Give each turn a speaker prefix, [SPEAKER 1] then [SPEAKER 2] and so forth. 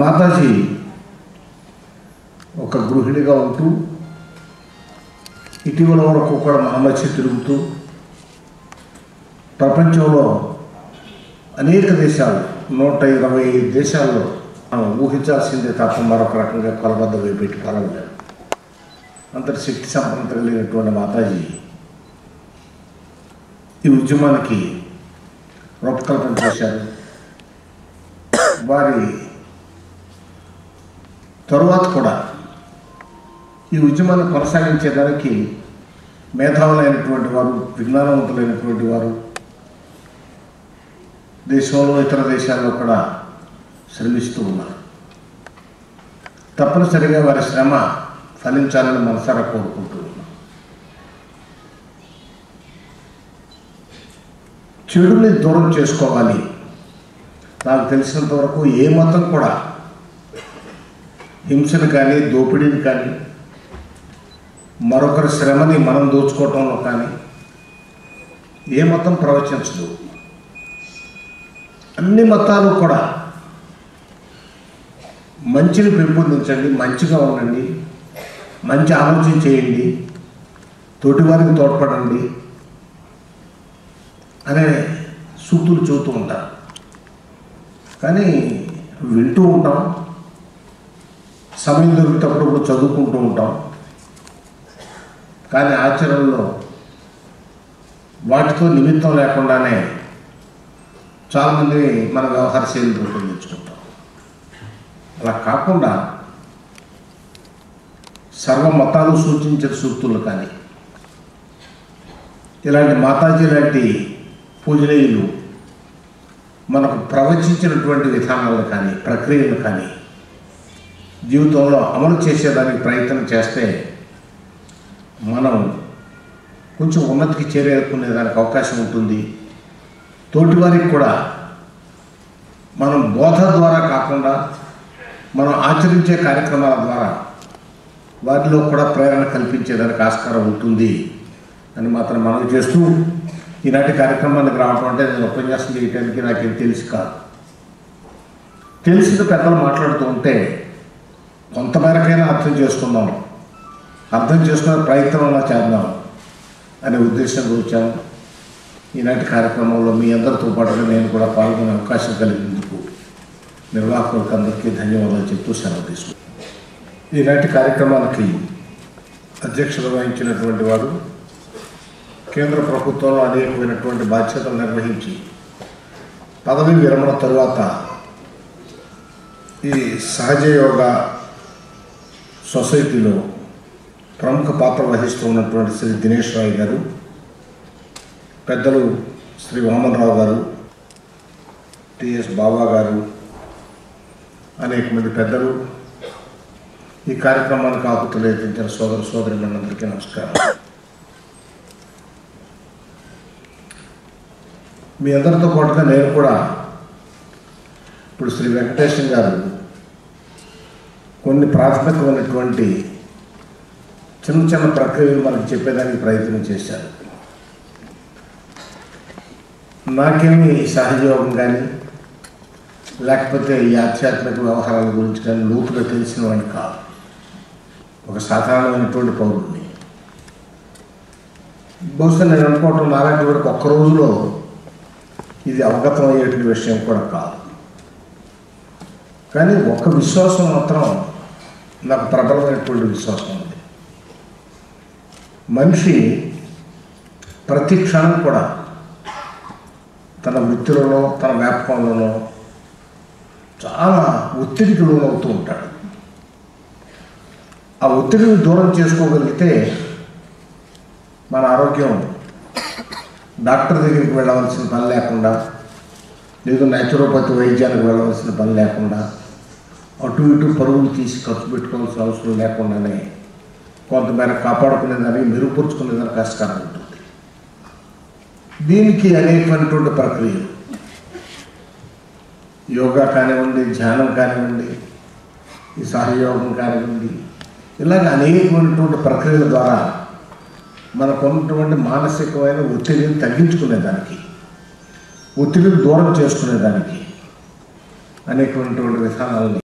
[SPEAKER 1] మాతాజీ ఒక గృహిణిగా ఉంటూ ఇటీవల వరకు కూడా మన మధ్య తిరుగుతూ ప్రపంచంలో అనేక దేశాలు 125 దేశాల్లో మనం ఊహించాల్సిందే తప్ప మరొక రకంగా కొలబద్ద పెట్టి కొలవలేదు. అంతటి శక్తి సంపన్న కలిగినటువంటి మాతాజీ ఈ ఉద్యమానికి రూపకల్పన చేశారు. వారి తరువాత కూడా ఈ ఉద్యమాన్ని కొనసాగించేదానికి మేధావులైనటువంటి వారు, విజ్ఞానవంతులైనటువంటి వారు దేశంలో ఇతర దేశాల్లో కూడా శ్రమిస్తూ ఉన్నారు. తప్పనిసరిగా వారి శ్రమ ఫలించాలని మనసారా కోరుకుంటూ ఉన్నాం. చెడుని దూరం చేసుకోవాలి. నాకు తెలిసినంత వరకు ఏ మతం కూడా హింసను కానీ, దోపిడీని కానీ, మరొకరి శ్రమని మనం దోచుకోవటంలో కానీ ఏ మతం ప్రవచించదు. అన్ని మతాలు కూడా మంచిని పెంపొందించండి, మంచిగా ఉండండి, మంచి ఆలోచన చేయండి, తోటివారికి తోడ్పడండి అనే సూక్తులు చెబుతూ ఉంటారు. కానీ వింటూ ఉంటాం, సమయం దొరికినప్పుడు చదువుకుంటూ ఉంటాం. కానీ ఆచరణలో వాటితో నిమిత్తం లేకుండానే చాలామంది మన వ్యవహార శైలిని రూపొందించుకుంటాం. అలా కాకుండా సర్వ మతాలు సూచించిన సూక్తులు కానీ, ఇలాంటి మాతాజీ లాంటి పూజనీయులు మనకు ప్రవచించినటువంటి విధానాలు కానీ, ప్రక్రియలు కానీ జీవితంలో అమలు చేసేదానికి ప్రయత్నం చేస్తే మనం కొంచెం ఉన్నతికి చేరుకునేదానికి అవకాశం ఉంటుంది. తోటివారికి కూడా మనం బోధ ద్వారా కాకుండా మనం ఆచరించే కార్యక్రమాల ద్వారా వారిలో కూడా ప్రేరణ కల్పించేదానికి ఆస్కారం ఉంటుంది అని మాత్రం మనం చేస్తూ ఈనాటి కార్యక్రమానికి రావటం అంటే నేను ఉపన్యాసం చేయడానికి నాకేం తెలిసి కాదు. తెలిసిన పెద్దలు మాట్లాడుతూ ఉంటే కొంతమేరకైనా అర్థం చేసుకున్నాం, అర్థం చేసుకునే ప్రయత్నం చేద్దాం అనే ఉద్దేశంతో వచ్చాను. ఈనాటి కార్యక్రమంలో మీ అందరితో పాటుగా నేను కూడా పాల్గొనే అవకాశం కలిగినందుకు నిర్వాహకులకు అందరికీ ధన్యవాదాలు చెప్తూ సెలవు తీసుకుంటాను. ఈనాటి కార్యక్రమానికి అధ్యక్షత వహించినటువంటి వారు కేంద్ర ప్రభుత్వంలో అనేకమైనటువంటి బాధ్యతలు నిర్వహించి పదవీ విరమణ తరువాత ఈ సహజ యోగా సొసైటీలో ప్రముఖ పాత్ర వహిస్తూ ఉన్నటువంటి శ్రీ దినేష్ రాయ్ గారు, పెద్దలు శ్రీ వామన్ రావు గారు, టిఎస్ బాబా గారు, అనేక మంది పెద్దలు, ఈ కార్యక్రమానికి ఆహుతులు ఎత్తించిన సోదర సోదరులందరికీ నమస్కారం. మీ అందరితో పాటుగా నేను కూడా ఇప్పుడు శ్రీ వెంకటేశం గారు కొన్ని ప్రాథమికమైనటువంటి చిన్న చిన్న ప్రక్రియలు మనకు చెప్పేదానికి ప్రయత్నం చేశారు. నాకేమి సహజయోగం కానీ లేకపోతే ఈ ఆధ్యాత్మిక వ్యవహారాల గురించి కానీ లోతుగా తెలిసిన వాడిని కాదు. ఒక సాధారణమైనటువంటి పౌరుడిని. బహుశా నేను అనుకోవటం నాలాంటి వరకు ఒక్క రోజులో ఇది అవగతం అయ్యేటువంటి విషయం కూడా కాదు. కానీ ఒక్క విశ్వాసం మాత్రం నాకు ప్రబలమైనటువంటి విశ్వాసం ఉంది. మనిషి ప్రతి క్షణం కూడా తన వృత్తిలోనో తన వ్యాపకంలోనో చాలా ఒత్తిడికి లోనవుతూ ఉంటాడు. ఆ ఒత్తిడిని దూరం చేసుకోగలిగితే మన ఆరోగ్యం డాక్టర్ దగ్గరికి వెళ్ళవలసిన పని లేకుండా, లేదు న్యాచురోపతి వైద్యానికి వెళ్ళవలసిన పని లేకుండా, అటు ఇటు పరుగులు తీసి ఖర్చు పెట్టుకోవాల్సిన అవసరం లేకుండానే కొంతమేర కాపాడుకునేదానికి, మెరుగుపరుచుకునేదానికి ఆస్కారం ఉంటుంది. దీనికి అనేకమైనటువంటి ప్రక్రియలు, యోగా కానివ్వండి, ధ్యానం కానివ్వండి, ఈ సహయోగం కానివ్వండి, ఇలాగ అనేకమైనటువంటి ప్రక్రియల ద్వారా మనకున్నటువంటి మానసికమైన ఒత్తిడిని తగ్గించుకునేదానికి, ఒత్తిడిని దూరం చేసుకునేదానికి అనేకమైనటువంటి విధానాలని